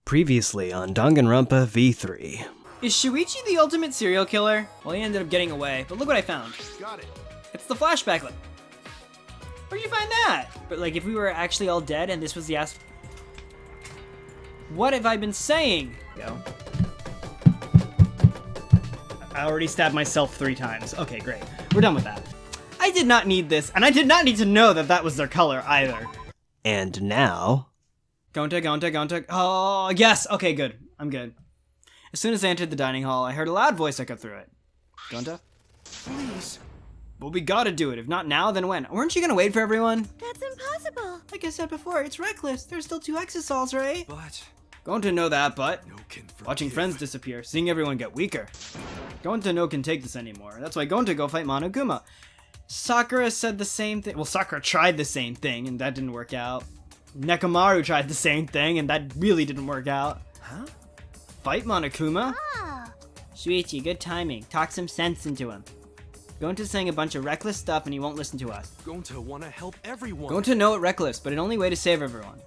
Previously on Danganronpa V3. Is Shuichi the ultimate serial killer? Well, he ended up getting away, but look what I found. Got it. It's the flashback. Where'd you find that? But like, if we were actually all dead and this was the What have I been saying? Yo. I already stabbed myself 3 times. Okay, great. We're done with that. I did not need this, and I did not need to know that that was their color either. And now... Gonta. Oh, yes. Okay, good. I'm good. As soon as I entered the dining hall, I heard a loud voice echo through it. Gonta? Please. Well, we gotta do it. If not now, then when? Weren't you gonna wait for everyone? That's impossible. Like I said before, it's reckless. There's still 2 exosols, right? But Going to know that, but no can forgive. watching friends disappear, seeing everyone get weaker. Going to no can take this anymore. That's why going to go fight Monokuma. Sakura said the same thing. Well, Sakura tried the same thing, and that didn't work out. Nekomaru tried the same thing, and that really didn't work out. Huh? Fight Monokuma? Ah. Shuichi, good timing. Talk some sense into him. Gonta's saying a bunch of reckless stuff and he won't listen to us. Going to want to help everyone. Gonta know it reckless, but an only way to save everyone.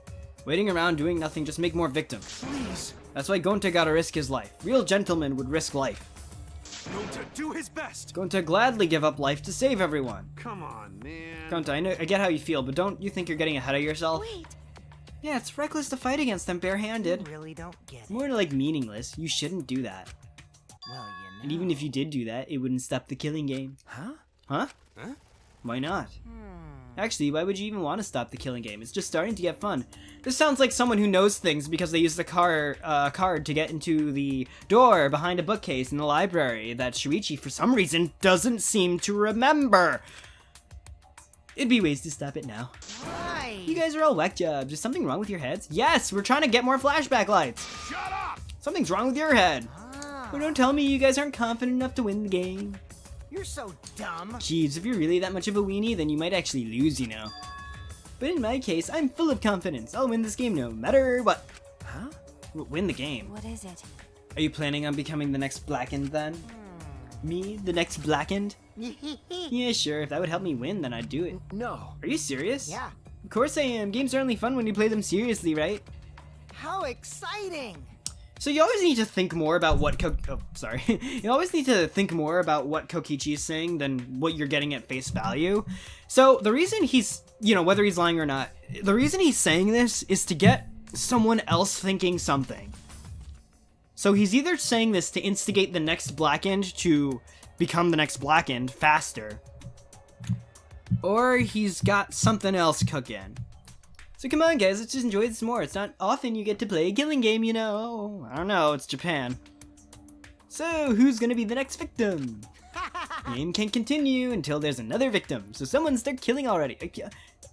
Waiting around doing nothing just make more victims. Please. That's why Gonta gotta risk his life. Real gentlemen would risk life. Going to do his best. Gonta gladly give up life to save everyone. Come on, man. Gonta, I get how you feel, but don't you think you're getting ahead of yourself? Wait. Yeah, it's reckless to fight against them barehanded. You really don't get it. More like meaningless. You shouldn't do that. Well, you know. And even if you did do that, it wouldn't stop the killing game. Huh? Huh? Huh? Why not? Actually, why would you even want to stop the killing game? It's just starting to get fun. This sounds like someone who knows things because they used the card to get into the door behind a bookcase in the library that Shuichi, for some reason, doesn't seem to remember. It'd be ways to stop it now. Why? You guys are all whack jobs. Is something wrong with your heads? Yes, we're trying to get more flashback lights. Shut up! Something's wrong with your head. Ah. But don't tell me you guys aren't confident enough to win the game. You're so dumb. Jeez, if you're really that much of a weenie, then you might actually lose, you know. But in my case, I'm full of confidence. I'll win this game no matter what. Huh? Win the game. What is it? Are you planning on becoming the next Blackened then? Me? The next Blackened? Yeah, sure. If that would help me win, then I'd do it. No. Are you serious? Yeah. Of course I am. Games are only fun when you play them seriously, right? How exciting! So you always need to think more about what you always need to think more about what Kokichi is saying than what you're getting at face value. So the reason he's, whether he's lying or not, the reason he's saying this is to get someone else thinking something. So he's either saying this to instigate the next Blackened to become the next Blackened faster, or he's got something else cooking. So come on guys, let's just enjoy this more. It's not often you get to play a killing game, you know. I don't know, it's Japan. So who's gonna be the next victim? The game can't continue until there's another victim. So someone start killing already.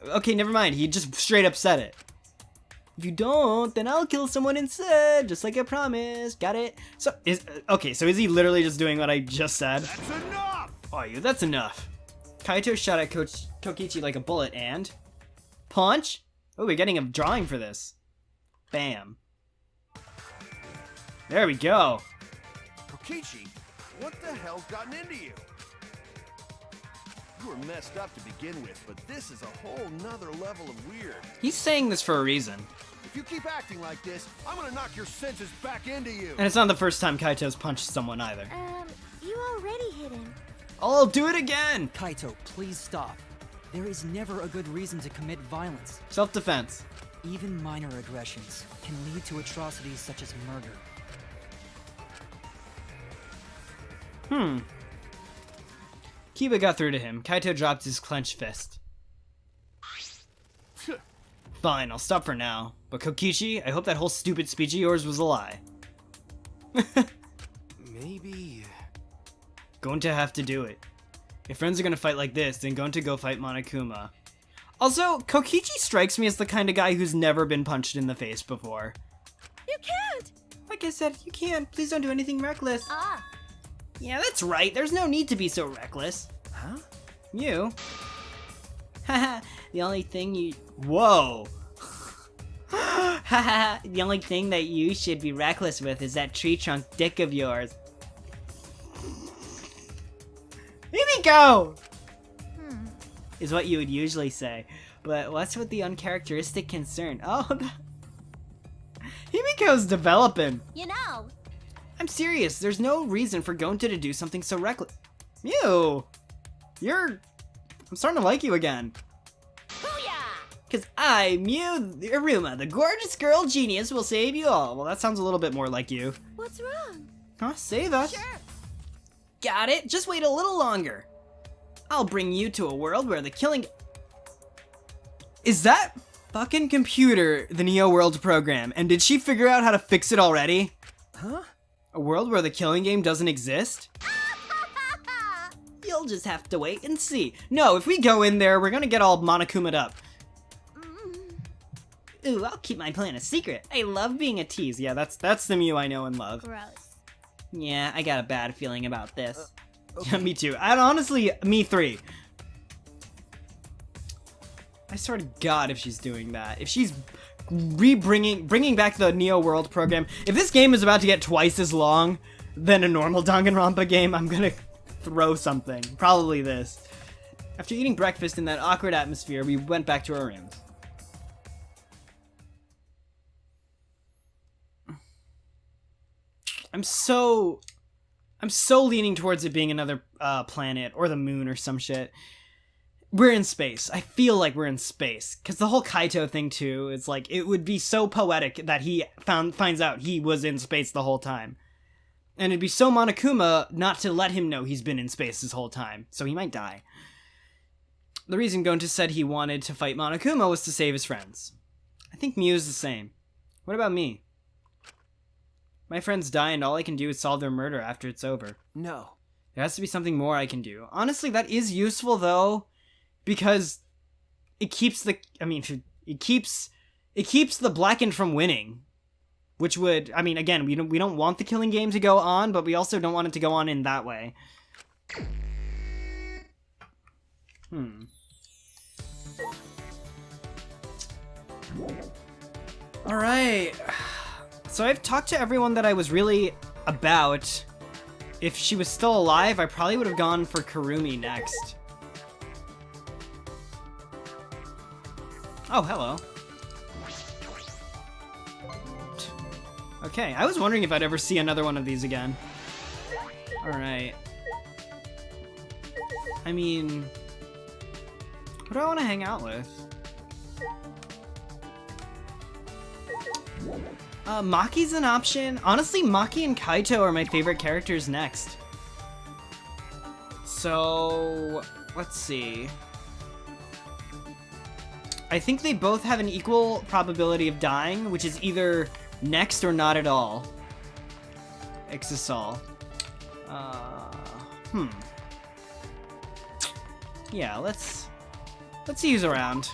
Okay, never mind, he just straight up said it. If you don't, then I'll kill someone instead, just like I promised. Got it? So is he literally just doing what I just said? That's enough! Oh yeah, that's enough. Kaito shot at Kokichi like a bullet and... punch? Oh, we're getting a drawing for this. Bam. There we go. Kokichi, what the hell's gotten into you? You were messed up to begin with, but this is a whole nother level of weird. He's saying this for a reason. If you keep acting like this, I'm gonna knock your senses back into you. And it's not the first time Kaito's punched someone either. You already hit him. I'll do it again! Kaito, please stop. There is never a good reason to commit violence. Self-defense. Even minor aggressions can lead to atrocities such as murder. Kiba got through to him. Kaito dropped his clenched fist. Fine, I'll stop for now. But Kokichi, I hope that whole stupid speech of yours was a lie. Maybe... Going to have to do it. If friends are gonna fight like this, then going to go fight Monokuma. Also, Kokichi strikes me as the kind of guy who's never been punched in the face before. You can't! Like I said, you can't. Please don't do anything reckless. Ah. Yeah, that's right. There's no need to be so reckless. Huh? You? Haha, the only thing you... Whoa! Haha, the only thing that you should be reckless with is that tree trunk dick of yours. Himiko! Is what you would usually say. But what's with the uncharacteristic concern? Oh, Himiko Akiko's developing. You know. I'm serious. There's no reason for Gonta to do something so reckless. Mew! I'm starting to like you again. Booyah! Cause I, Mew Iruma, the gorgeous girl genius, will save you all. Well, that sounds a little bit more like you. What's wrong? Huh? Save us. Sure. Got it. Just wait a little longer. I'll bring you to a world where the killing... Is that fucking computer the Neo World program? And did she figure out how to fix it already? Huh? A world where the killing game doesn't exist? You'll just have to wait and see. No, if we go in there, we're gonna get all Monokuma'd up. Ooh, I'll keep my plan a secret. I love being a tease. Yeah, that's the Mew I know and love. Gross. Yeah, I got a bad feeling about this. Yeah, me too. And honestly, me 3. I swear to God, if she's doing that, if she's bringing back the Neo World program, if this game is about to get twice as long than a normal Danganronpa game, I'm gonna throw something. Probably this. After eating breakfast in that awkward atmosphere, we went back to our rooms. I'm so leaning towards it being another planet or the moon or some shit. We're in space. I feel like we're in space. Because the whole Kaito thing, too, it's like, it would be so poetic that he finds out he was in space the whole time. And it'd be so Monokuma not to let him know he's been in space this whole time. So he might die. The reason Gonta said he wanted to fight Monokuma was to save his friends. I think Mew's the same. What about me? My friends die and all I can do is solve their murder after it's over. No. There has to be something more I can do. Honestly, that is useful though, because it keeps the Blackened from winning, which would, again, we don't want the killing game to go on, but we also don't want it to go on in that way. All right. So I've talked to everyone that I was really about. If she was still alive, I probably would have gone for Kurumi next. Oh, hello. Okay, I was wondering if I'd ever see another one of these again. Alright. Who do I want to hang out with? Maki's an option. Honestly, Maki and Kaito are my favorite characters next. So, let's see. I think they both have an equal probability of dying, which is either next or not at all. Exisal. Yeah, let's use around.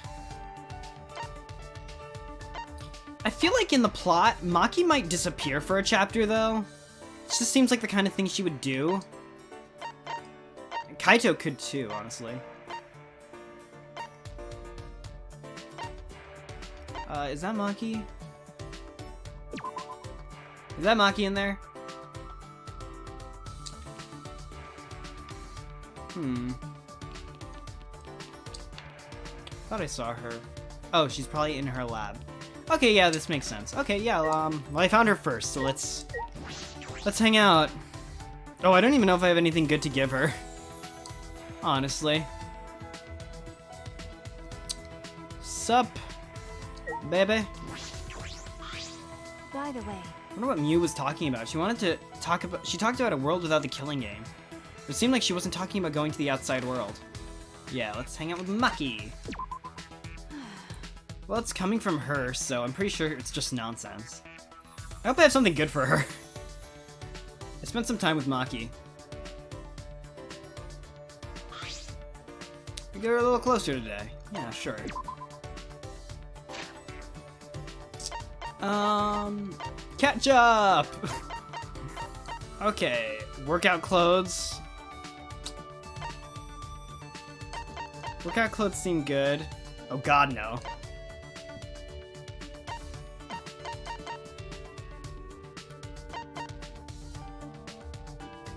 I feel like in the plot, Maki might disappear for a chapter, though. It just seems like the kind of thing she would do. And Kaito could too, honestly. Is that Maki? Is that Maki in there? Thought I saw her. Oh, she's probably in her lab. Okay, yeah, this makes sense. Okay, yeah, well, I found her first, so let's hang out. Oh, I don't even know if I have anything good to give her. Honestly. Sup, baby? By the way. I wonder what Mew was talking about. She talked about a world without the killing game. It seemed like she wasn't talking about going to the outside world. Yeah, let's hang out with Maki. Well, it's coming from her, so I'm pretty sure it's just nonsense. I hope I have something good for her. I spent some time with Maki. We get her a little closer today. Yeah, sure. Catch up! Okay, workout clothes. Workout clothes seem good. Oh god, no.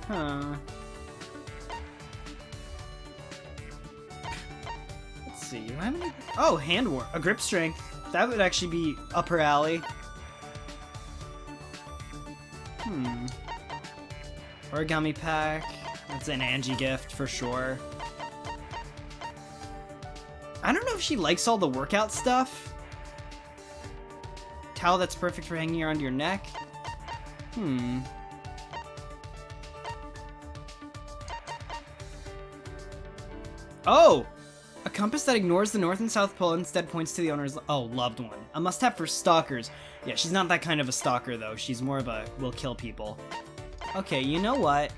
Huh. Let's see. Do I have any? Oh, hand work. A grip strength. That would actually be up her alley. Origami pack. That's an Angie gift for sure. I don't know if she likes all the workout stuff. Towel that's perfect for hanging around your neck. Oh! A compass that ignores the North and South Pole and instead points to the owner's loved one. A must-have for stalkers. Yeah, she's not that kind of a stalker, though. She's more of a will kill people. Okay, you know what?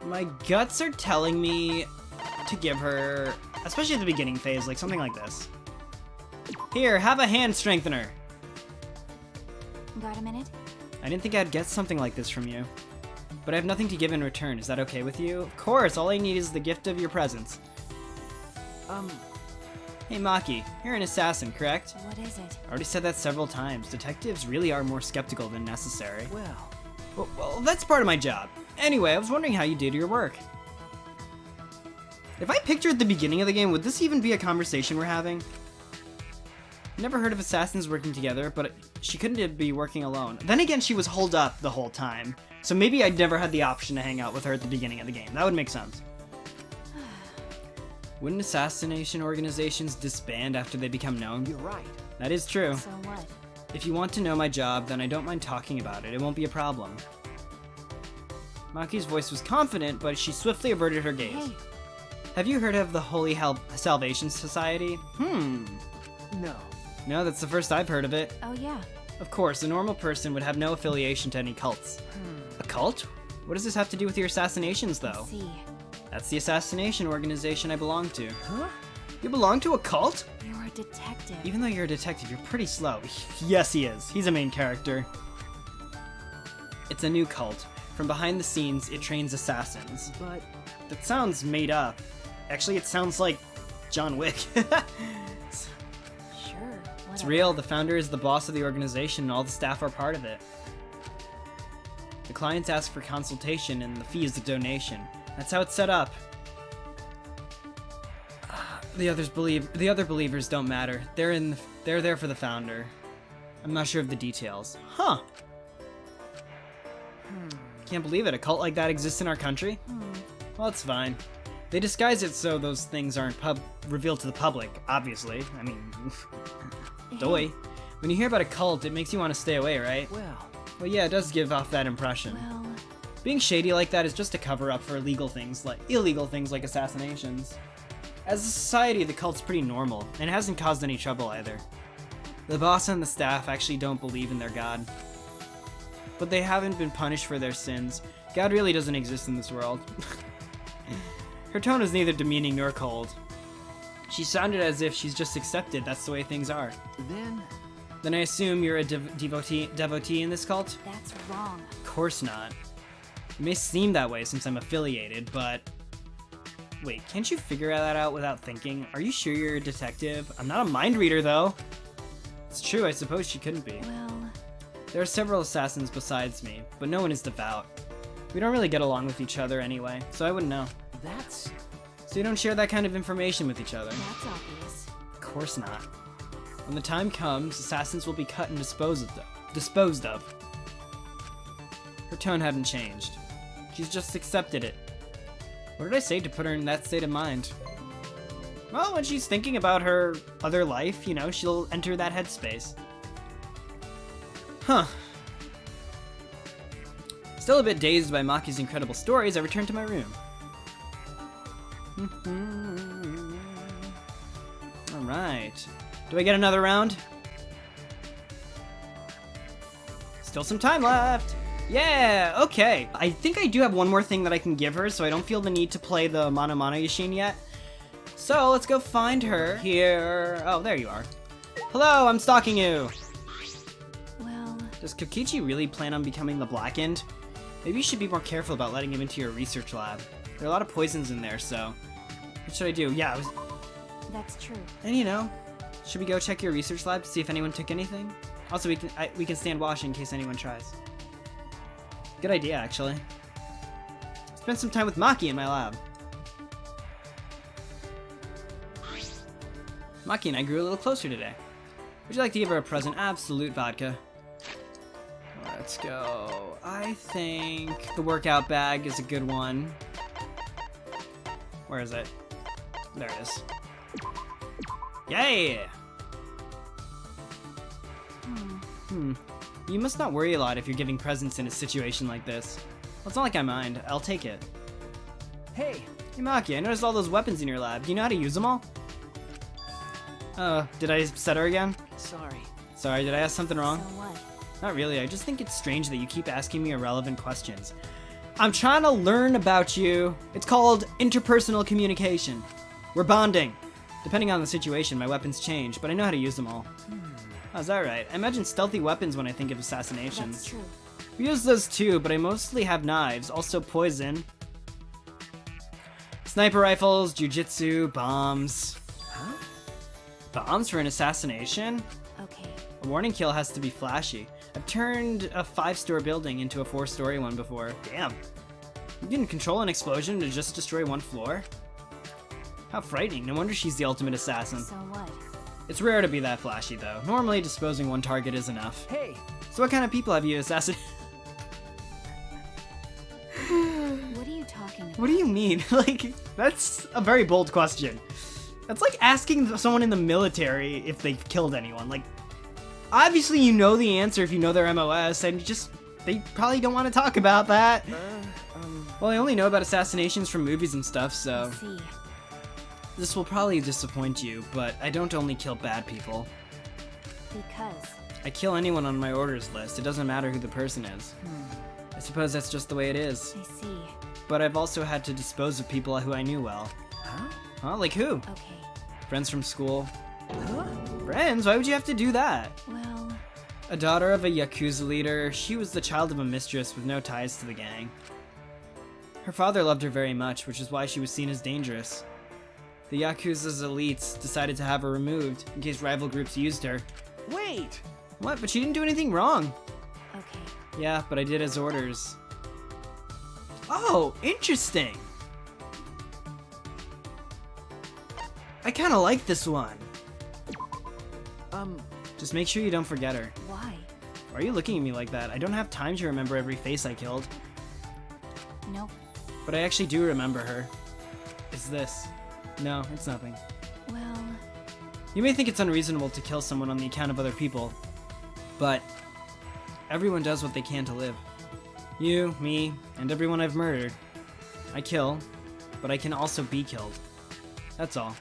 My guts are telling me to give her, especially at the beginning phase, like something like this. Here, have a hand strengthener. Got a minute? I didn't think I'd get something like this from you. But I have nothing to give in return. Is that okay with you? Of course, all I need is the gift of your presence. Hey Maki, you're an assassin, correct? What is it? I already said that several times. Detectives really are more skeptical than necessary. Well, that's part of my job. Anyway, I was wondering how you did your work. If I picture at the beginning of the game, would this even be a conversation we're having? Never heard of assassins working together, but she couldn't be working alone. Then again, she was holed up the whole time. So maybe I'd never had the option to hang out with her at the beginning of the game. That would make sense. Wouldn't assassination organizations disband after they become known? You're right. That is true. So what? If you want to know my job, then I don't mind talking about it. It won't be a problem. Maki's voice was confident, but she swiftly averted her gaze. Hey. Have you heard of the Holy Salvation Society? No. No, that's the first I've heard of it. Oh yeah. Of course, a normal person would have no affiliation to any cults. A cult? What does this have to do with your assassinations, though? Let's see. That's the assassination organization I belong to. Huh? You belong to a cult? You're a detective. Even though you're a detective, you're pretty slow. Yes, he is. He's a main character. It's a new cult. From behind the scenes, it trains assassins. But That sounds made up. Actually, it sounds like John Wick. Sure. It's Whatever. real. The founder is the boss of the organization and all the staff are part of it. The clients ask for consultation and the fee is a donation. That's how it's set up. The other believers don't matter. They're there for the founder. I'm not sure of the details. Huh. Can't believe it. A cult like that exists in our country? Well, it's fine. They disguise it so those things aren't revealed to the public, obviously. I mean, doy. When you hear about a cult, it makes you want to stay away, right? Well, yeah, it does give off that impression. Well, Being shady like that is just a cover-up for illegal things like assassinations. As a society, the cult's pretty normal, and it hasn't caused any trouble either. The boss and the staff actually don't believe in their god. But they haven't been punished for their sins. God really doesn't exist in this world. Her tone is neither demeaning nor cold. She sounded as if she's just accepted that's the way things are. Then I assume you're a devotee in this cult? that's wrong. Of course not. It may seem that way since I'm affiliated, but... Wait, can't you figure that out without thinking? Are you sure you're a detective? I'm not a mind reader, though. It's true, I suppose she couldn't be. Well, There are several assassins besides me, but no one is devout. We don't really get along with each other anyway, so I wouldn't know. So you don't share that kind of information with each other? that's obvious. Of course not. When the time comes, assassins will be cut and disposed of. Her tone hadn't changed. She's just accepted it. What did I say to put her in that state of mind? Well, when she's thinking about her other life, you know, she'll enter that headspace. Huh. Still a bit dazed by Maki's incredible stories, I returned to my room. Alright. Do I get another round? Still some time left! Yeah, okay. I think I do have one more thing that I can give her, so I don't feel the need to play the Mono Mono Yashin yet. So, let's go find her here. Oh, there you are. Hello, I'm stalking you! Well, Does Kokichi really plan on becoming the Blackened? Maybe you should be more careful about letting him into your research lab. There are a lot of poisons in there, so... What should I do? Yeah, that's true. And you know, should we go check your research lab to see if anyone took anything? Also, we can stand watch in case anyone tries. Good idea, actually. Spend some time with Maki in my lab. Maki and I grew a little closer today. Would you like to give her a present? Absolute vodka. Let's go. I think the workout bag is a good one. Where is it? There it is. Yay! You must not worry a lot if you're giving presents in a situation like this. Well, it's not like I mind. I'll take it. Hey! Hey Maki, I noticed all those weapons in your lab. Do you know how to use them all? Did I stutter again? Sorry. Sorry, did I ask something wrong? So what? Not really, I just think it's strange that you keep asking me irrelevant questions. I'm trying to learn about you. It's called interpersonal communication. We're bonding. Depending on the situation, my weapons change, but I know how to use them all. Oh, is that right? I imagine stealthy weapons when I think of assassinations. That's true. We use those too, but I mostly have knives, also poison. Sniper rifles, jujitsu, bombs. Huh? Bombs for an assassination? Okay. A warning kill has to be flashy. I've turned a 5-story building into a 4-story one before. Damn. You can control an explosion to just destroy one floor? How frightening. No wonder she's the ultimate assassin. So what? It's rare to be that flashy, though. Normally, disposing one target is enough. Hey! So what kind of people have you assassinated? What are you talking about? What do you mean? Like, that's a very bold question. That's like asking someone in the military if they've killed anyone. Like, obviously you know the answer if you know their MOS, and they probably don't want to talk about that. Well, I only know about assassinations from movies and stuff, so... I see. This will probably disappoint you, but I don't only kill bad people. Because. I kill anyone on my orders list. It doesn't matter who the person is. I suppose that's just the way it is. I see. But I've also had to dispose of people who I knew well. Huh? Like who? Okay. Friends from school. Huh? Friends? Why would you have to do that? Well, A daughter of a Yakuza leader, she was the child of a mistress with no ties to the gang. Her father loved her very much, which is why she was seen as dangerous. The Yakuza's elites decided to have her removed, in case rival groups used her. Wait! What? But she didn't do anything wrong. okay. Yeah, but I did as orders. Oh, interesting! I kinda like this one. Just make sure you don't forget her. Why? Why are you looking at me like that? I don't have time to remember every face I killed. Nope. But I actually do remember her. It's this. No, it's nothing. Well, You may think it's unreasonable to kill someone on the account of other people, but everyone does what they can to live. You, me, and everyone I've murdered. I kill, but I can also be killed. That's all.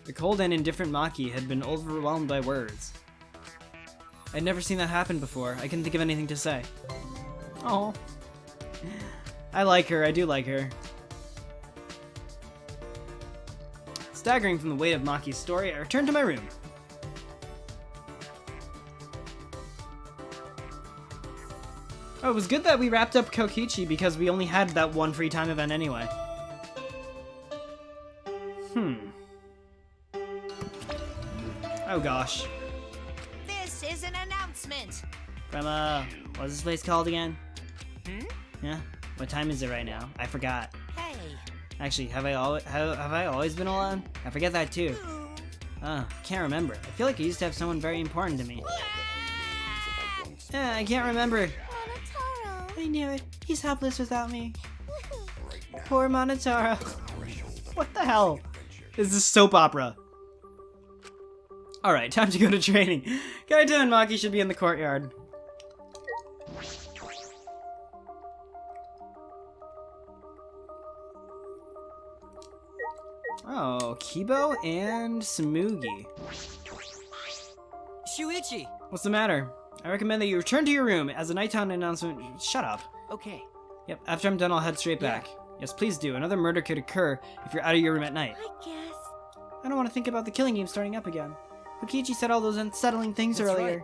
The cold and indifferent Maki had been overwhelmed by words. I'd never seen that happen before. I couldn't think of anything to say. Oh. I like her. I do like her. Staggering from the weight of Maki's story, I returned to my room. Oh, it was good that we wrapped up Kokichi because we only had that one free time event anyway. Oh gosh. This is an announcement. From, what's this place called again? Yeah? What time is it right now? I forgot. Hey. Actually, have I always been alone? I forget that too. Can't remember. I feel like I used to have someone very important to me. I can't remember. Monotaro. I knew it. He's helpless without me. Poor Monotaro. What the hell? This is soap opera. Alright, time to go to training. Kaito and Maki should be in the courtyard. Oh, Kibo and Samugi. Shuichi! What's the matter? I recommend that you return to your room as a nighttime announcement. Shut up. Okay. Yep, after I'm done, I'll head straight back. Yes, please do. Another murder could occur if you're out of your room at night. I guess. I don't want to think about the killing game starting up again. Kokichi said all those unsettling things That's earlier.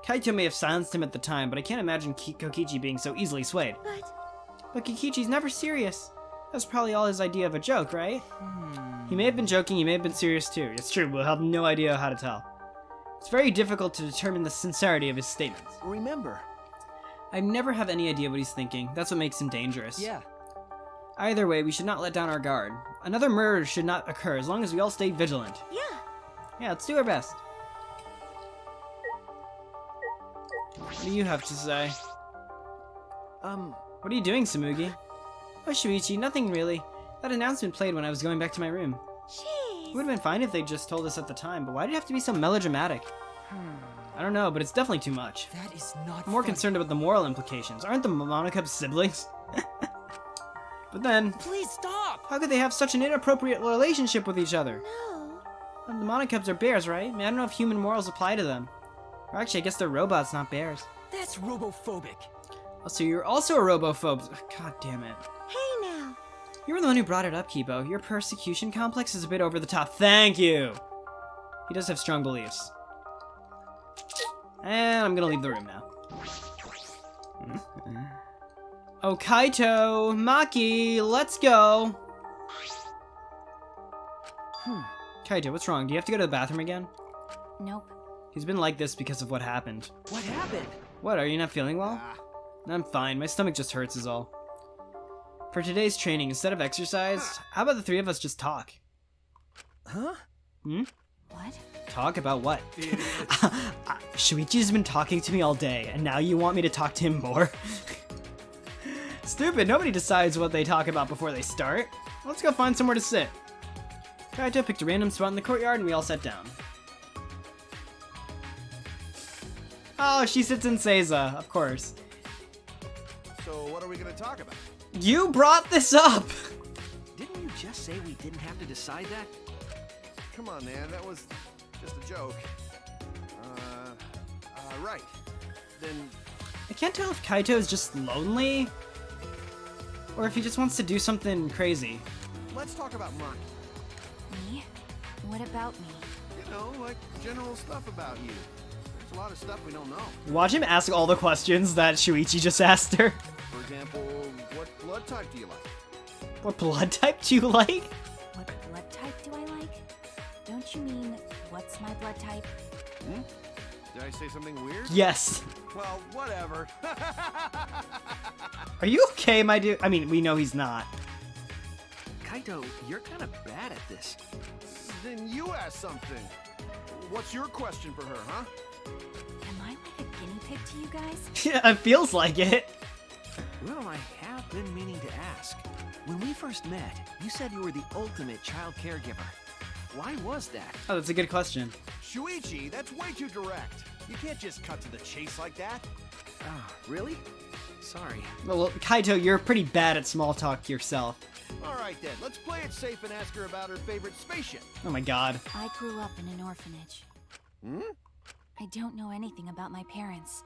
Kaito may have silenced him at the time, but I can't imagine Kokichi being so easily swayed. But Kokichi's never serious. That's probably all his idea of a joke, right? He may have been joking, he may have been serious too. It's true, we'll have no idea how to tell. It's very difficult to determine the sincerity of his statements. Remember, I never have any idea what he's thinking. That's what makes him dangerous. Yeah. Either way, we should not let down our guard. Another murder should not occur as long as we all stay vigilant. Yeah. Yeah, let's do our best. What do you have to say? What are you doing, Samugi? Oh, Shuichi, nothing really. That announcement played when I was going back to my room. It would have been fine if they just told us at the time, but why did it have to be so melodramatic? I don't know, but it's definitely too much. That is not I'm more funny. concerned about the moral implications. Aren't the Monocups siblings? But then, Please stop! how could they have such an inappropriate relationship with each other? No. The Monocups are bears, right? I mean, I don't know if human morals apply to them. Or actually, I guess they're robots, not bears. That's robophobic. Oh, so you're also a robophobe. God damn it. Hey now. You were the one who brought it up, Kibo. Your persecution complex is a bit over the top. Thank you! He does have strong beliefs. And I'm gonna leave the room now. Oh, Kaito! Maki! Let's go! Kaito, what's wrong? Do you have to go to the bathroom again? Nope. He's been like this because of what happened. What happened? What, are you not feeling well? I'm fine, my stomach just hurts is all. For today's training, instead of exercise, how about the three of us just talk? Huh? What? Talk about what? Shuichi's been talking to me all day, and now you want me to talk to him more? Stupid, nobody decides what they talk about before they start. Let's go find somewhere to sit. Kaito picked a random spot in the courtyard and we all sat down. Oh, she sits in Seiza, of course. So what are we gonna talk about? You brought this up! Didn't you just say we didn't have to decide that? Come on, man, that was just a joke. Right. Then I can't tell if Kaito is just lonely, or if he just wants to do something crazy. let's talk about Maki. Me? What about me? You know, like general stuff about you. There's a lot of stuff we don't know. Watch him ask all the questions that Shuichi just asked her. For example, what blood type do you like? What blood type do you like? What blood type do I like? Don't you mean, what's my blood type? Did I say something weird? Yes. Well, whatever. Are you okay, my dude? I mean, we know he's not. Kaito, you're kind of bad at this. Then you ask something. What's your question for her, huh? Am I like a guinea pig to you guys? Yeah, it feels like it. Well, I have been meaning to ask. When we first met, you said you were the ultimate child caregiver. Why was that? Oh, that's a good question. Shuichi, that's way too direct. You can't just cut to the chase like that. Ah, really? Sorry. Well, Kaito, you're pretty bad at small talk yourself. All right then, let's play it safe and ask her about her favorite spaceship. Oh my god. I grew up in an orphanage. I don't know anything about my parents.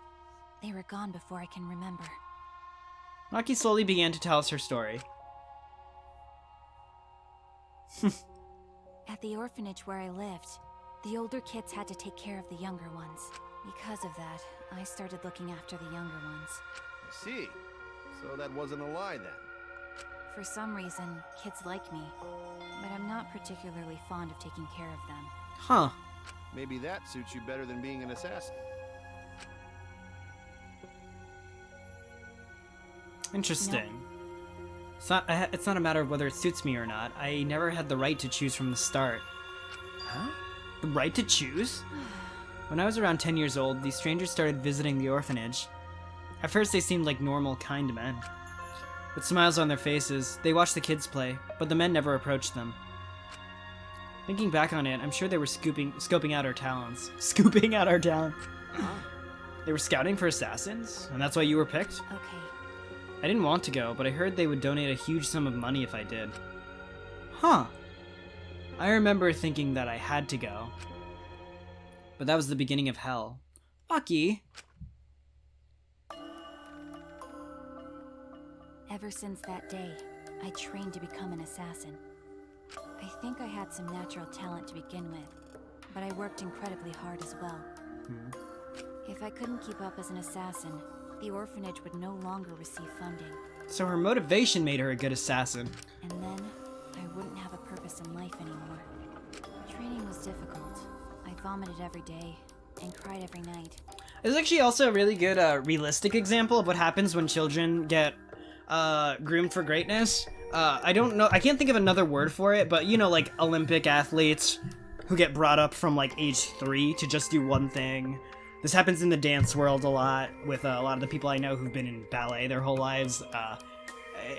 They were gone before I can remember. Maki slowly began to tell us her story. At the orphanage where I lived, the older kids had to take care of the younger ones. Because of that, I started looking after the younger ones. I see. So that wasn't a lie then. For some reason, kids like me, but I'm not particularly fond of taking care of them. Huh. Maybe that suits you better than being an assassin. Interesting. It's not a matter of whether it suits me or not. I never had the right to choose from the start. Huh? The right to choose? When I was around 10 years old, these strangers started visiting the orphanage. At first they seemed like normal, kind men. With smiles on their faces, they watched the kids play, but the men never approached them. Thinking back on it, I'm sure they were scoping out our talents. Scooping out our talent. They were scouting for assassins, and that's why you were picked? Okay, I didn't want to go, but I heard they would donate a huge sum of money if I did. Huh. I remember thinking that I had to go. But that was the beginning of hell. Maki! ever since that day, I trained to become an assassin. I think I had some natural talent to begin with, but I worked incredibly hard as well. If I couldn't keep up as an assassin, the orphanage would no longer receive funding. So her motivation made her a good assassin. And then, I wouldn't have a purpose in life anymore. Training was difficult. I vomited every day, and cried every night. There's actually also a really good realistic example of what happens when children get groomed for greatness. I don't know, I can't think of another word for it, but you know, like Olympic athletes who get brought up from like age 3 to just do one thing. This happens in the dance world a lot with a lot of the people I know who've been in ballet their whole lives.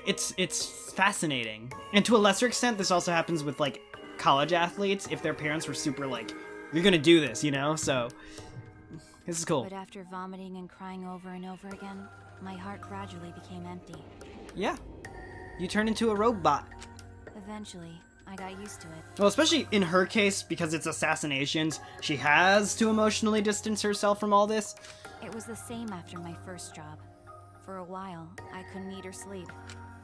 It's fascinating. And to a lesser extent, this also happens with like college athletes if their parents were super like, you're gonna do this, you know? So this is cool. But after vomiting and crying over and over again, my heart gradually became empty. Yeah. You turn into a robot. Eventually, I got used to it. Well, especially in her case, because it's assassinations, she has to emotionally distance herself from all this. It was the same after my first job. For a while, I couldn't eat or sleep.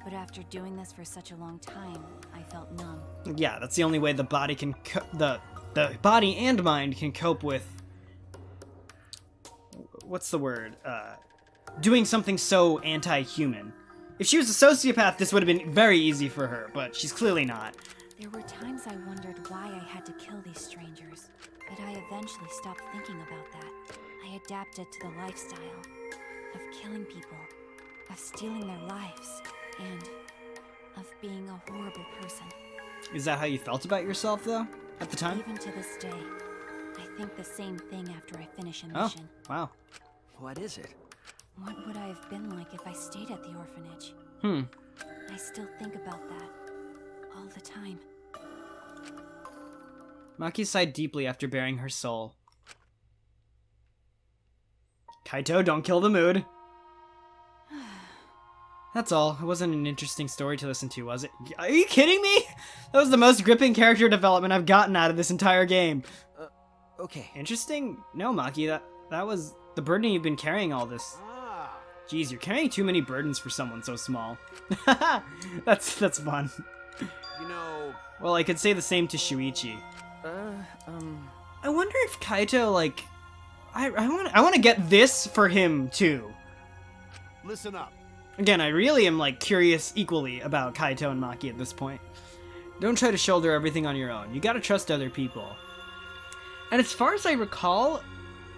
But after doing this for such a long time, I felt numb. Yeah, that's the only way the body can the body and mind can cope with, what's the word? Doing something so anti-human. If she was a sociopath, this would have been very easy for her, but she's clearly not. There were times I wondered why I had to kill these strangers, but I eventually stopped thinking about that. I adapted to the lifestyle of killing people, of stealing their lives, and of being a horrible person. Is that how you felt about yourself, though, at the time? Even to this day, I think the same thing after I finish a mission. Oh, wow. What is it? What would I have been like if I stayed at the orphanage? I still think about that all the time. Maki sighed deeply after bearing her soul. Kaito, don't kill the mood. That's all. It wasn't an interesting story to listen to, was it? Are you kidding me? That was the most gripping character development I've gotten out of this entire game. Okay. Interesting? No, Maki, that was the burden you've been carrying all this. Jeez, you're carrying too many burdens for someone so small. That's fun. You know... Well, I could say the same to Shuichi. I wonder if Kaito, like... I want to get this for him, too. Listen up. Again, I really am, like, curious equally about Kaito and Maki at this point. Don't try to shoulder everything on your own. You gotta trust other people. And as far as I recall,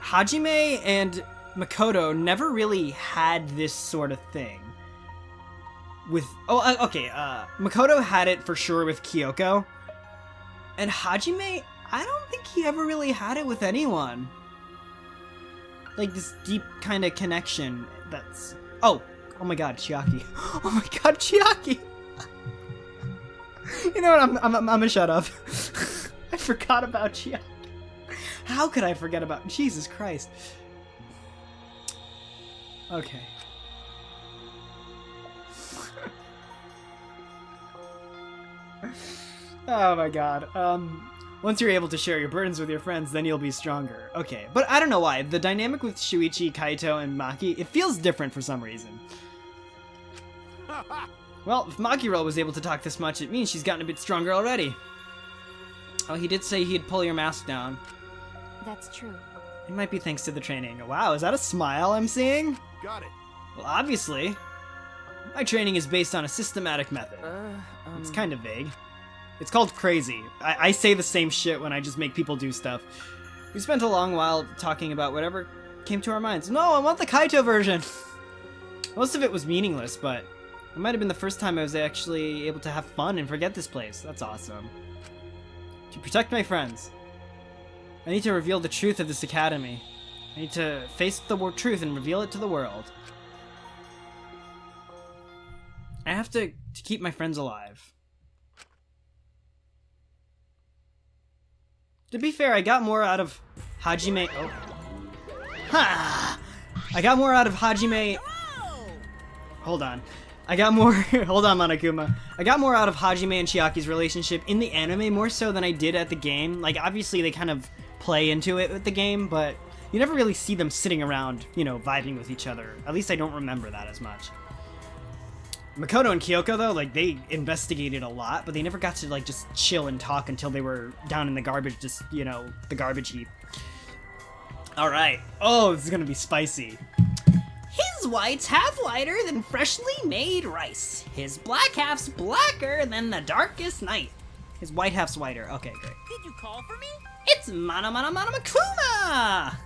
Hajime and Makoto never really had this sort of thing. Makoto had it for sure with Kyoko. And Hajime, I don't think he ever really had it with anyone. Like, this deep kind of connection that's... Oh my god, Chiaki. Oh my god, Chiaki! You know what, I'm gonna shut up. I forgot about Chiaki. How could I forget about... Jesus Christ. Okay. Oh my god. Once you're able to share your burdens with your friends, then you'll be stronger. Okay, but I don't know why. The dynamic with Shuichi, Kaito, and Maki, it feels different for some reason. Well, if Makiro was able to talk this much, it means she's gotten a bit stronger already. Oh, he did say he'd pull your mask down. That's true. It might be thanks to the training. Wow, is that a smile I'm seeing? Got it. Well, obviously. My training is based on a systematic method. It's kind of vague. It's called crazy. I say the same shit when I just make people do stuff. We spent a long while talking about whatever came to our minds. No, I want the Kaito version! Most of it was meaningless, but it might have been the first time I was actually able to have fun and forget this place. That's awesome. To protect my friends, I need to reveal the truth of this academy. I need to face the truth and reveal it to the world. I have to keep my friends alive. To be fair, I got more out of Hajime... Oh. Ha! I got more out of Hajime... Hold on. I got more... Hold on, Monokuma. I got more out of Hajime and Chiaki's relationship in the anime more so than I did at the game. Like, obviously they kind of play into it with the game, but you never really see them sitting around, you know, vibing with each other. At least I don't remember that as much. Makoto and Kyoko, though, like, they investigated a lot, but they never got to, like, just chill and talk until they were down in the garbage, just, you know, the garbage heap. Alright. Oh, this is gonna be spicy. His white's half whiter than freshly made rice. His black half's blacker than the darkest night. His white half's whiter. Okay, great. Did you call for me? It's Mana Mana Mana Makuma!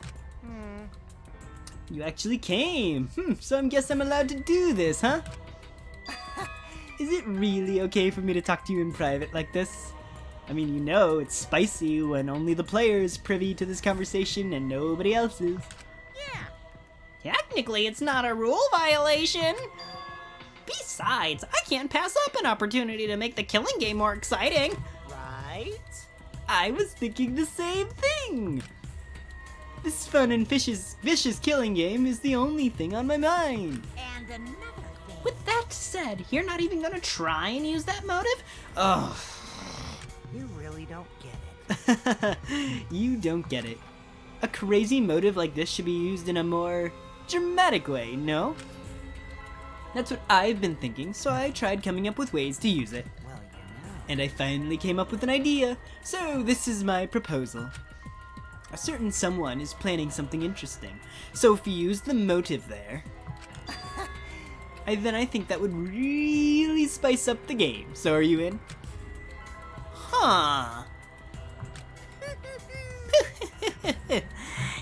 You actually came. So I guess I'm allowed to do this, huh? Is it really okay for me to talk to you in private like this? I mean, you know, it's spicy when only the player is privy to this conversation and nobody else is. Yeah. Technically, it's not a rule violation. Besides, I can't pass up an opportunity to make the killing game more exciting. Right? I was thinking the same thing. This fun and vicious killing game is the only thing on my mind. And another thing. With that said, you're not even gonna try and use that motive? Ugh. You really don't get it. You don't get it. A crazy motive like this should be used in a more dramatic way, no? That's what I've been thinking, so I tried coming up with ways to use it. Well, you know. And I finally came up with an idea, so this is my proposal. A certain someone is planning something interesting, so if you use the motive there, then I think that would really spice up the game. So are you in? Huh.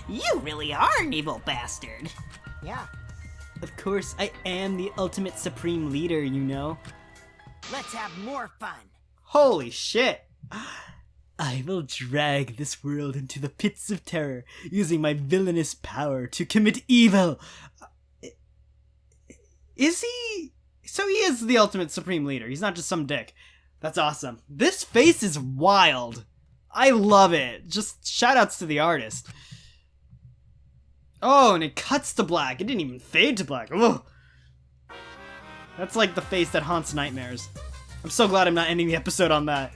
You really are an evil bastard. Yeah. Of course, I am the ultimate supreme leader, you know. Let's have more fun. Holy shit! I will drag this world into the pits of terror, using my villainous power to commit evil. Is he? So he is the ultimate supreme leader. He's not just some dick. That's awesome. This face is wild. I love it. Just shoutouts to the artist. Oh, and it cuts to black. It didn't even fade to black. Ugh. That's like the face that haunts nightmares. I'm so glad I'm not ending the episode on that.